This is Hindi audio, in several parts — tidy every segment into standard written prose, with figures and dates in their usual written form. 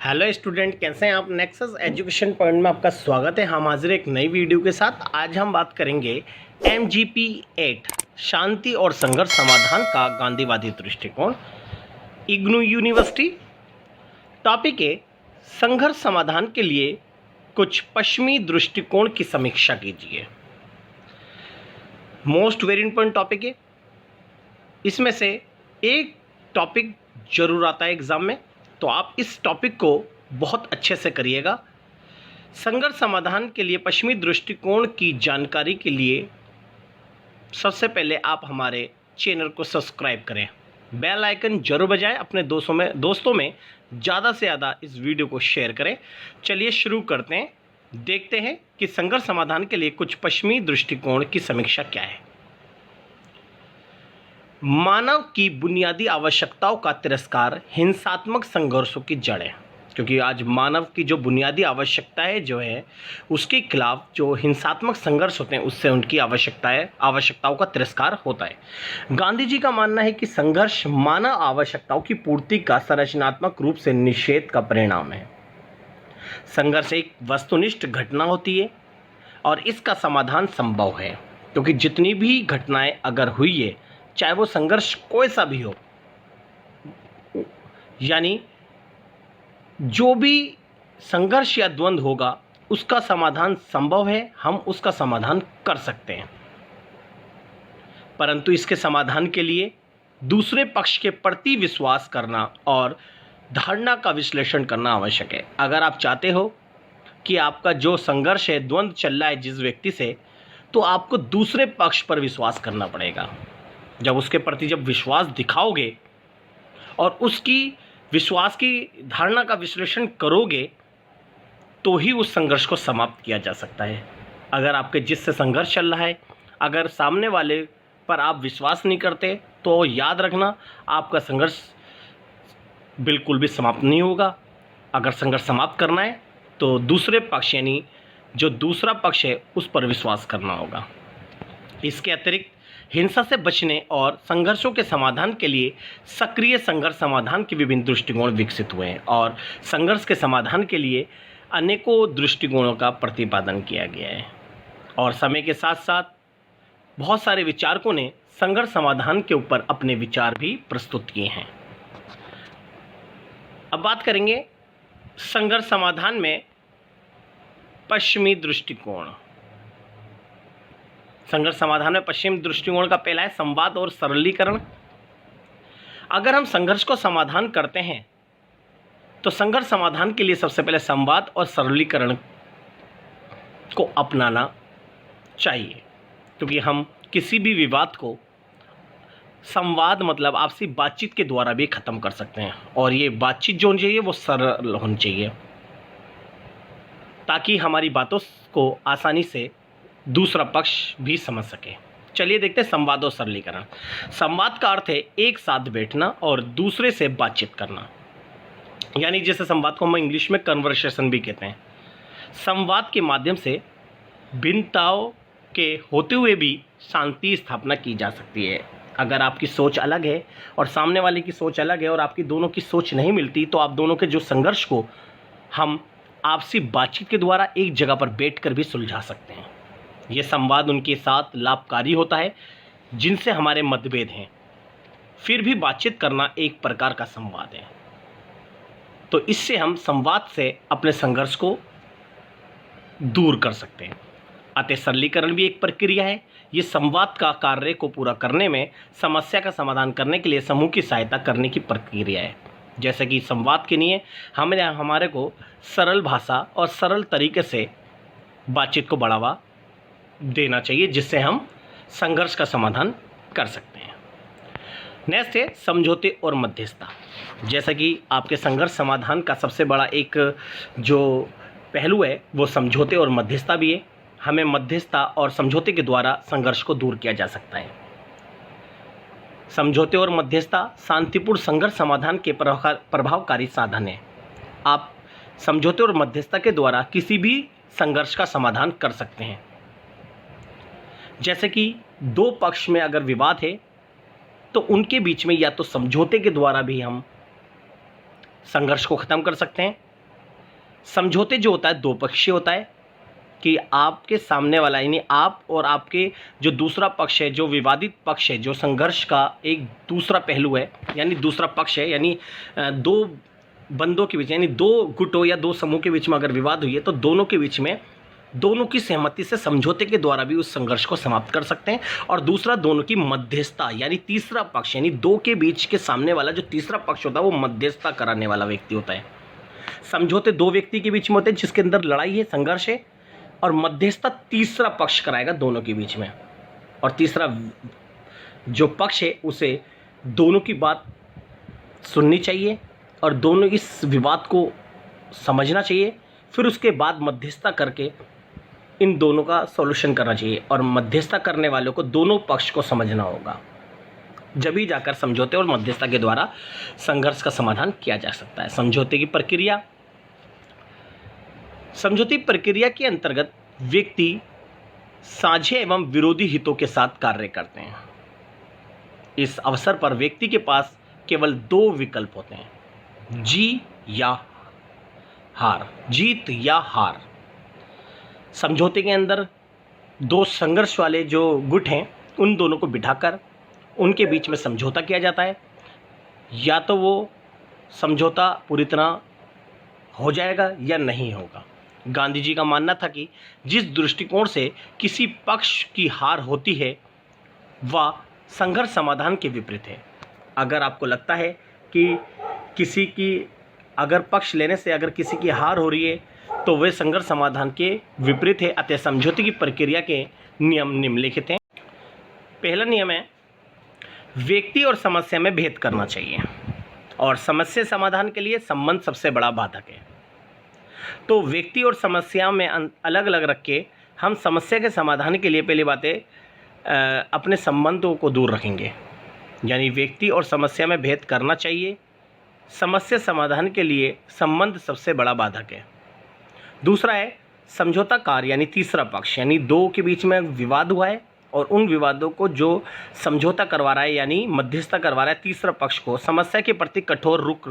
हेलो स्टूडेंट, कैसे हैं आप। नेक्सस एजुकेशन पॉइंट में आपका स्वागत है। हम हाजिर एक नई वीडियो के साथ। आज हम बात करेंगे MGP 8 शांति और संघर्ष समाधान का गांधीवादी दृष्टिकोण, इग्नू यूनिवर्सिटी। टॉपिक है संघर्ष समाधान के लिए कुछ पश्चिमी दृष्टिकोण की समीक्षा कीजिए। मोस्ट वेरी इंपॉर्टेंट टॉपिक है। इसमें से एक टॉपिक जरूर आता है एग्जाम में, तो आप इस टॉपिक को बहुत अच्छे से करिएगा। संघर्ष समाधान के लिए पश्चिमी दृष्टिकोण की जानकारी के लिए सबसे पहले आप हमारे चैनल को सब्सक्राइब करें, बेल आइकन जरूर बजाएं, अपने दोस्तों में ज़्यादा से ज़्यादा इस वीडियो को शेयर करें। चलिए शुरू करते हैं, देखते हैं कि संघर्ष समाधान के लिए कुछ पश्चिमी दृष्टिकोण की समीक्षा क्या है। मानव की बुनियादी आवश्यकताओं का तिरस्कार हिंसात्मक संघर्षों की जड़ है, क्योंकि आज मानव की जो बुनियादी आवश्यकताएं जो है उसके खिलाफ जो हिंसात्मक संघर्ष होते हैं उससे उनकी आवश्यकताओं का तिरस्कार होता है। गांधी जी का मानना है कि संघर्ष मानव आवश्यकताओं की पूर्ति का संरचनात्मक रूप से निषेध का परिणाम है। संघर्ष एक वस्तुनिष्ठ घटना होती है और इसका समाधान संभव है, क्योंकि जितनी भी घटनाएं अगर हुई है, चाहे वो संघर्ष कोई सा भी हो, यानी जो भी संघर्ष या द्वंद्व होगा उसका समाधान संभव है, हम उसका समाधान कर सकते हैं। परंतु इसके समाधान के लिए दूसरे पक्ष के प्रति विश्वास करना और धारणा का विश्लेषण करना आवश्यक है। अगर आप चाहते हो कि आपका जो संघर्ष है, द्वंद्व चल रहा है जिस व्यक्ति से, तो आपको दूसरे पक्ष पर विश्वास करना पड़ेगा। जब उसके प्रति जब विश्वास दिखाओगे और उसकी विश्वास की धारणा का विश्लेषण करोगे तो ही उस संघर्ष को समाप्त किया जा सकता है। अगर आपके जिससे संघर्ष चल रहा है, अगर सामने वाले पर आप विश्वास नहीं करते, तो याद रखना आपका संघर्ष बिल्कुल भी समाप्त नहीं होगा। अगर संघर्ष समाप्त करना है तो दूसरे पक्ष यानी जो दूसरा पक्ष है उस पर विश्वास करना होगा। इसके अतिरिक्त हिंसा से बचने और संघर्षों के समाधान के लिए सक्रिय संघर्ष समाधान के विभिन्न दृष्टिकोण विकसित हुए हैं और संघर्ष के समाधान के लिए अनेकों दृष्टिकोणों का प्रतिपादन किया गया है। और समय के साथ साथ बहुत सारे विचारकों ने संघर्ष समाधान के ऊपर अपने विचार भी प्रस्तुत किए हैं। अब बात करेंगे संघर्ष समाधान में पश्चिमी दृष्टिकोण। संघर्ष समाधान में पश्चिमी दृष्टिकोण का पहला है संवाद और सरलीकरण। अगर हम संघर्ष को समाधान करते हैं तो संघर्ष समाधान के लिए सबसे पहले संवाद और सरलीकरण को अपनाना चाहिए, क्योंकि हम किसी भी विवाद को संवाद मतलब आपसी बातचीत के द्वारा भी खत्म कर सकते हैं। और ये बातचीत जो होनी चाहिए वो सरल होनी चाहिए, ताकि हमारी बातों को आसानी से दूसरा पक्ष भी समझ सके। चलिए देखते हैं संवाद और सरलीकरण। संवाद का अर्थ है एक साथ बैठना और दूसरे से बातचीत करना, यानी जैसे संवाद को हम इंग्लिश में कन्वर्सेशन भी कहते हैं। संवाद के माध्यम से भिन्नताओं के होते हुए भी शांति स्थापना की जा सकती है। अगर आपकी सोच अलग है और सामने वाले की सोच अलग है और आपकी दोनों की सोच नहीं मिलती, तो आप दोनों के जो संघर्ष को हम आपसी बातचीत के द्वारा एक जगह पर बैठकर भी सुलझा सकते हैं। ये संवाद उनके साथ लाभकारी होता है जिनसे हमारे मतभेद हैं, फिर भी बातचीत करना एक प्रकार का संवाद है। तो इससे हम संवाद से अपने संघर्ष को दूर कर सकते हैं। अतः सरलीकरण भी एक प्रक्रिया है। ये संवाद का कार्य को पूरा करने में समस्या का समाधान करने के लिए समूह की सहायता करने की प्रक्रिया है। जैसे कि संवाद के लिए हमारे को सरल भाषा और सरल तरीके से बातचीत को बढ़ावा देना चाहिए, जिससे हम संघर्ष का समाधान कर सकते हैं। नेक्स्ट है समझौते और मध्यस्थता। जैसा कि आपके संघर्ष समाधान का सबसे बड़ा एक जो पहलू है वो समझौते और मध्यस्थता भी है। हमें मध्यस्थता और समझौते के द्वारा संघर्ष को दूर किया जा सकता है। समझौते और मध्यस्थता शांतिपूर्ण संघर्ष समाधान के प्रभावकारी साधन है। आप समझौते और मध्यस्थता के द्वारा किसी भी संघर्ष का समाधान कर सकते हैं। जैसे कि दो पक्ष में अगर विवाद है तो उनके बीच में या तो समझौते के द्वारा भी हम संघर्ष को ख़त्म कर सकते हैं, समझौते जो होता है दो पक्षीय होता है कि आपके सामने वाला यानी आप और आपके जो दूसरा पक्ष है, जो विवादित पक्ष है, जो संघर्ष का एक दूसरा पहलू है यानी दूसरा पक्ष है, यानी दो बंदों के बीच यानी दो गुटों या दो समूह के बीच में अगर विवाद हुई है तो दोनों के बीच में दोनों की सहमति से समझौते के द्वारा भी उस संघर्ष को समाप्त कर सकते हैं। और दूसरा दोनों की मध्यस्थता यानी तीसरा पक्ष यानी दो के बीच के सामने वाला जो तीसरा पक्ष होता है वो मध्यस्थता कराने वाला व्यक्ति होता है। समझौते दो व्यक्ति के बीच में होते हैं जिसके अंदर लड़ाई है, संघर्ष है, और मध्यस्थता तीसरा पक्ष कराएगा दोनों के बीच में। और तीसरा जो पक्ष है उसे दोनों की बात सुननी चाहिए और दोनों इस विवाद को समझना चाहिए, फिर उसके बाद मध्यस्थता करके इन दोनों का सॉल्यूशन करना चाहिए। और मध्यस्थता करने वालों को दोनों पक्ष को समझना होगा, जब ही जाकर समझौते और मध्यस्थता के द्वारा संघर्ष का समाधान किया जा सकता है। समझौते की प्रक्रिया, समझौती प्रक्रिया के अंतर्गत व्यक्ति साझे एवं विरोधी हितों के साथ कार्य करते हैं। इस अवसर पर व्यक्ति के पास केवल दो विकल्प होते हैं, जी या हार, जीत या हार। समझौते के अंदर दो संघर्ष वाले जो गुट हैं उन दोनों को बिठाकर उनके बीच में समझौता किया जाता है। या तो वो समझौता पूरी तरह हो जाएगा या नहीं होगा। गांधी जी का मानना था कि जिस दृष्टिकोण से किसी पक्ष की हार होती है वह संघर्ष समाधान के विपरीत है। अगर आपको लगता है कि किसी की अगर पक्ष लेने से अगर किसी की हार हो रही है तो वे संघर्ष समाधान के विपरीत है। अतः समझौते की प्रक्रिया के नियम निम्नलिखित हैं। पहला नियम है, व्यक्ति और समस्या में भेद करना चाहिए और समस्या समाधान के लिए संबंध सबसे बड़ा बाधक है। तो व्यक्ति और समस्या में अलग अलग रख के हम समस्या के समाधान के लिए पहली बातें अपने संबंधों को दूर रखेंगे, यानी व्यक्ति और समस्या में भेद करना चाहिए। समस्या समाधान के लिए संबंध सबसे बड़ा बाधक है। दूसरा है समझौताकार यानी तीसरा पक्ष, यानी दो के बीच में विवाद हुआ है और उन विवादों को जो समझौता करवा रहा है यानी मध्यस्थता करवा रहा है तीसरा पक्ष को समस्या के प्रति कठोर रुख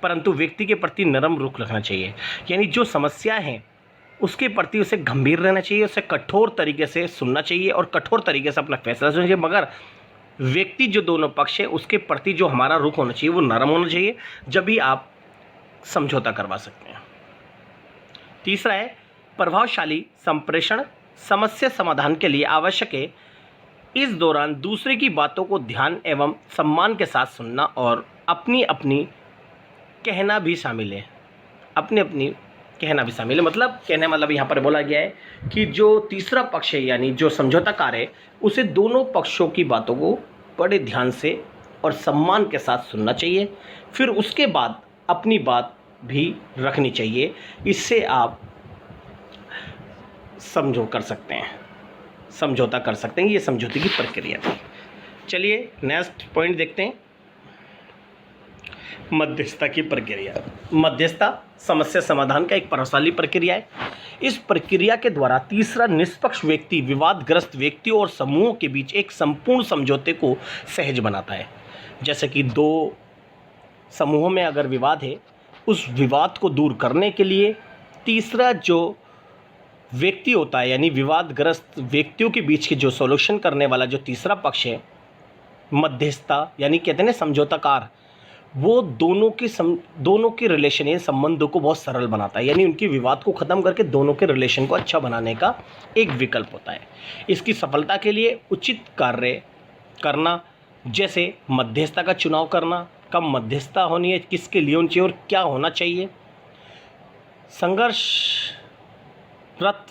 परंतु व्यक्ति के प्रति नरम रुख रखना चाहिए। यानी जो समस्या है उसके प्रति उसे गंभीर रहना चाहिए, उसे कठोर तरीके से सुनना चाहिए और कठोर तरीके से अपना फैसला सुनना चाहिए। मगर व्यक्ति जो दोनों पक्ष है उसके प्रति जो हमारा रुख होना चाहिए वो नरम होना चाहिए, जब भी आप समझौता करवा सकते हैं। तीसरा है प्रभावशाली संप्रेषण समस्या समाधान के लिए आवश्यक है। इस दौरान दूसरे की बातों को ध्यान एवं सम्मान के साथ सुनना और अपनी अपनी कहना भी शामिल है। अपनी अपनी कहना भी शामिल है, मतलब कहने मतलब यहाँ पर बोला गया है कि जो तीसरा पक्ष है यानी जो समझौताकार है उसे दोनों पक्षों की बातों को बड़े ध्यान से और सम्मान के साथ सुनना चाहिए, फिर उसके बाद अपनी बात भी रखनी चाहिए। इससे आप समझौता कर सकते हैं। ये समझौते की प्रक्रिया थी। चलिए नेक्स्ट पॉइंट देखते हैं, मध्यस्थता की प्रक्रिया। मध्यस्थता समस्या समाधान का एक प्रभावशाली प्रक्रिया है। इस प्रक्रिया के द्वारा तीसरा निष्पक्ष व्यक्ति विवादग्रस्त व्यक्तियों और समूहों के बीच एक संपूर्ण समझौते को सहज बनाता है। जैसे कि दो समूहों में अगर विवाद है, उस विवाद को दूर करने के लिए तीसरा जो व्यक्ति होता है यानी विवादग्रस्त व्यक्तियों के बीच के जो सॉल्यूशन करने वाला जो तीसरा पक्ष है, मध्यस्थता यानी कहते हैं ना समझौताकार, वो दोनों के रिलेशन या संबंधों को बहुत सरल बनाता है, यानी उनके विवाद को ख़त्म करके दोनों के रिलेशन को अच्छा बनाने का एक विकल्प होता है। इसकी सफलता के लिए उचित कार्य करना, जैसे मध्यस्थता का चुनाव करना, कब मध्यस्थता होनी है, किसके लिए होनी चाहिए और क्या होना चाहिए, संघर्षरत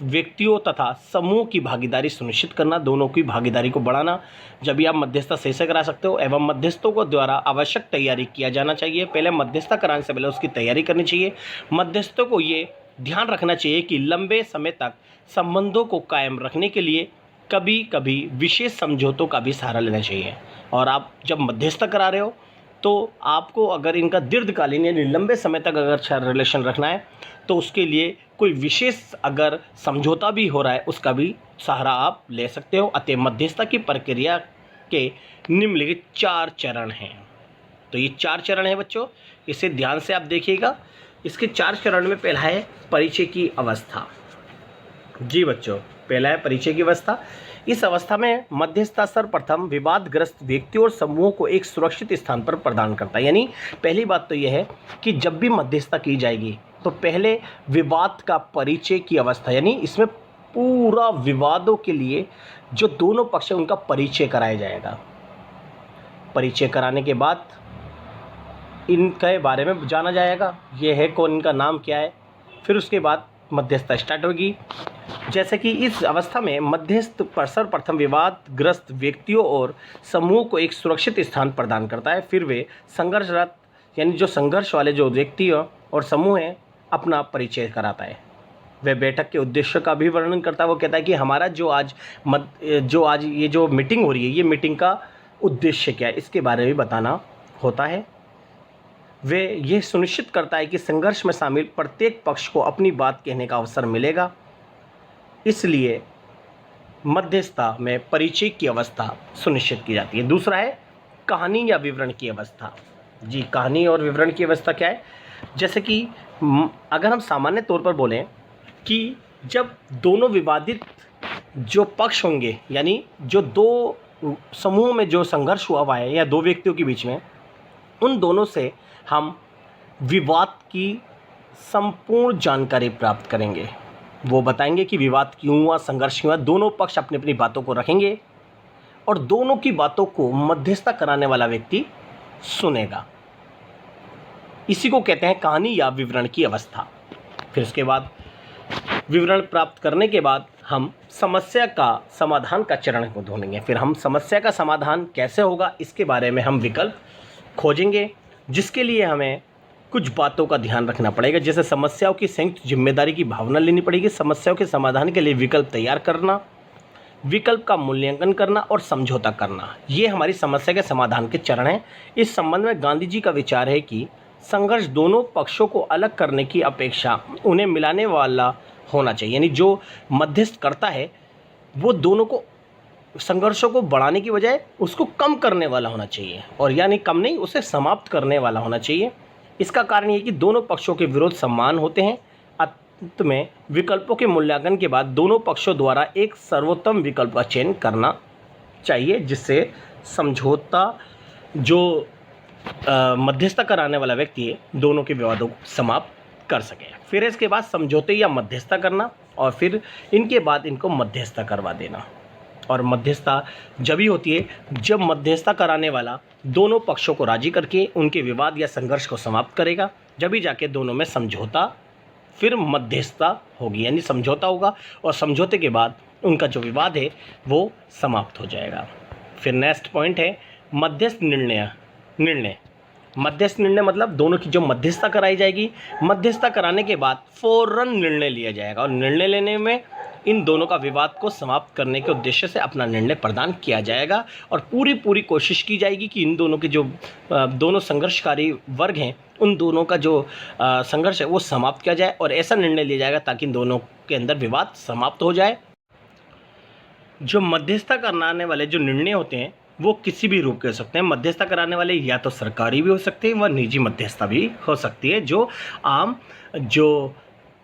व्यक्तियों तथा समूह की भागीदारी सुनिश्चित करना, दोनों की भागीदारी को बढ़ाना, जब भी आप मध्यस्थता सही से करा सकते हो, एवं मध्यस्थों को द्वारा आवश्यक तैयारी किया जाना चाहिए। पहले मध्यस्थता कराने से पहले उसकी तैयारी करनी चाहिए। मध्यस्थों को ये ध्यान रखना चाहिए कि लंबे समय तक संबंधों को कायम रखने के लिए कभी कभी विशेष समझौतों का भी सहारा लेना चाहिए। और आप जब मध्यस्थता करा रहे हो तो आपको अगर इनका दीर्घकालीन यानी लंबे समय तक अगर अच्छा रिलेशन रखना है तो उसके लिए कोई विशेष अगर समझौता भी हो रहा है उसका भी सहारा आप ले सकते हो। अतः मध्यस्थता की प्रक्रिया के निम्नलिखित 4 चरण हैं। तो ये 4 चरण हैं बच्चों, इसे ध्यान से आप देखिएगा, इसके 4 चरण में पहला है परिचय की अवस्था। जी बच्चों, पहला है परिचय की अवस्था। इस अवस्था में मध्यस्थता सर्वप्रथम विवादग्रस्त व्यक्तियों और समूहों को एक सुरक्षित स्थान पर प्रदान करता है। यानी पहली बात तो यह है कि जब भी मध्यस्थता की जाएगी तो पहले विवाद का परिचय की अवस्था, यानी इसमें पूरा विवादों के लिए जो दोनों पक्ष हैं उनका परिचय कराया जाएगा। परिचय कराने के बाद इनके बारे में जाना जाएगा, ये है कौन, इनका नाम क्या है। फिर उसके बाद मध्यस्थता स्टार्ट होगी। जैसे कि इस अवस्था में मध्यस्थ सर्वप्रथम विवादग्रस्त व्यक्तियों और समूह को एक सुरक्षित स्थान प्रदान करता है। फिर वे संघर्षरत, यानी जो संघर्ष वाले जो व्यक्ति और समूह हैं, अपना परिचय कराता है। वह बैठक के उद्देश्य का भी वर्णन करता है। वो कहता है कि हमारा जो आज ये जो मीटिंग हो रही है, ये मीटिंग का उद्देश्य क्या है, इसके बारे में बताना होता है। वे ये सुनिश्चित करता है कि संघर्ष में शामिल प्रत्येक पक्ष को अपनी बात कहने का अवसर मिलेगा। इसलिए मध्यस्थता में परिचय की अवस्था सुनिश्चित की जाती है। दूसरा है कहानी या विवरण की अवस्था। जी, कहानी और विवरण की अवस्था क्या है? जैसे कि अगर हम सामान्य तौर पर बोलें कि जब दोनों विवादित जो पक्ष होंगे, यानी जो दो समूह में जो संघर्ष हुआ है या दो व्यक्तियों के बीच में, उन दोनों से हम विवाद की संपूर्ण जानकारी प्राप्त करेंगे। वो बताएंगे कि विवाद क्यों हुआ, संघर्ष क्यों हुआ। दोनों पक्ष अपनी अपनी बातों को रखेंगे और दोनों की बातों को मध्यस्थता कराने वाला व्यक्ति सुनेगा। इसी को कहते हैं कहानी या विवरण की अवस्था। फिर उसके बाद विवरण प्राप्त करने के बाद हम समस्या का समाधान का चरण को ढूंढेंगे। फिर हम समस्या का समाधान कैसे होगा, इसके बारे में हम विकल्प खोजेंगे, जिसके लिए हमें कुछ बातों का ध्यान रखना पड़ेगा। जैसे समस्याओं की संयुक्त जिम्मेदारी की भावना लेनी पड़ेगी, समस्याओं के समाधान के लिए विकल्प तैयार करना, विकल्प का मूल्यांकन करना और समझौता करना। ये हमारी समस्या के समाधान के चरण हैं। इस संबंध में गांधी जी का विचार है कि संघर्ष दोनों पक्षों को अलग करने की अपेक्षा उन्हें मिलाने वाला होना चाहिए। यानी जो मध्यस्थ करता है वो दोनों को, संघर्षों को बढ़ाने की बजाय उसको कम करने वाला होना चाहिए, और यानी कम नहीं, उसे समाप्त करने वाला होना चाहिए। इसका कारण ये कि दोनों पक्षों के विरोध समान होते हैं। अंत में विकल्पों के मूल्यांकन के बाद दोनों पक्षों द्वारा एक सर्वोत्तम विकल्प का चयन करना चाहिए, जिससे समझौता जो मध्यस्थता कराने वाला व्यक्ति है दोनों के विवादों को समाप्त कर सके। फिर इसके बाद समझौते या मध्यस्थता करना, और फिर इनके बाद इनको मध्यस्थता करवा देना। और मध्यस्थता जब ही होती है जब मध्यस्थता कराने वाला दोनों पक्षों को राजी करके उनके विवाद या संघर्ष को समाप्त करेगा, जब ही जाके दोनों में समझौता, फिर मध्यस्थता होगी, यानी समझौता होगा और समझौते के बाद उनका जो विवाद है वो समाप्त हो जाएगा। फिर नेक्स्ट पॉइंट है मध्यस्थ निर्णय। मध्यस्थ निर्णय मतलब दोनों की जो मध्यस्थता कराई जाएगी, मध्यस्थता कराने के बाद फौरन निर्णय लिया जाएगा, और निर्णय लेने में इन दोनों का विवाद को समाप्त करने के उद्देश्य से अपना निर्णय प्रदान किया जाएगा, और पूरी कोशिश की जाएगी कि इन दोनों के जो दोनों संघर्षकारी वर्ग हैं उन दोनों का जो संघर्ष है वो समाप्त किया जाए, और ऐसा निर्णय लिया जाएगा ताकि इन दोनों के अंदर विवाद समाप्त हो जाए। जो मध्यस्थता कराने वाले जो निर्णय होते हैं वो किसी भी रूप के हो सकते हैं। मध्यस्थता कराने वाले या तो सरकारी भी हो सकते हैं व निजी मध्यस्थता भी हो सकती है। जो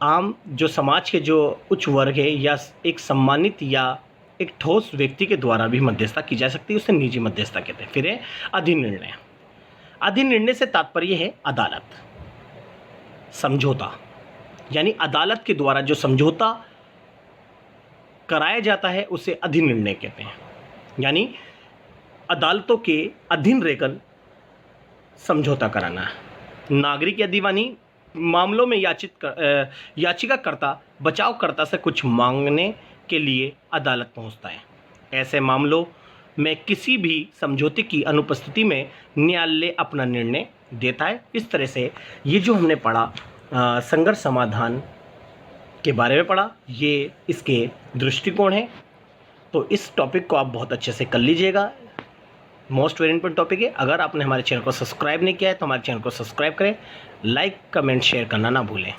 आम जो समाज के जो उच्च वर्ग है या एक सम्मानित या एक ठोस व्यक्ति के द्वारा भी मध्यस्थता की जा सकती है, उसे निजी मध्यस्थता कहते हैं। फिर है अधिनिर्णय। अधिनिर्णय से तात्पर्य है अदालत, समझौता, यानी अदालत के द्वारा जो समझौता कराया जाता है उसे अधिनिर्णय कहते हैं। यानी अदालतों के अधीन रहकर समझौता कराना। नागरिक या दीवानी मामलों में याचिकाकर्ता बचावकर्ता से कुछ मांगने के लिए अदालत पहुंचता है। ऐसे मामलों में किसी भी समझौते की अनुपस्थिति में न्यायालय अपना निर्णय देता है। इस तरह से ये जो हमने पढ़ा संघर्ष समाधान के बारे में पढ़ा, ये इसके दृष्टिकोण है। तो इस टॉपिक को आप बहुत अच्छे से कर लीजिएगा। मोस्ट वेरी इंपॉर्टेंट टॉपिक है। अगर आपने हमारे चैनल को सब्सक्राइब नहीं किया है तो हमारे चैनल को सब्सक्राइब करें, लाइक कमेंट शेयर करना ना भूलें।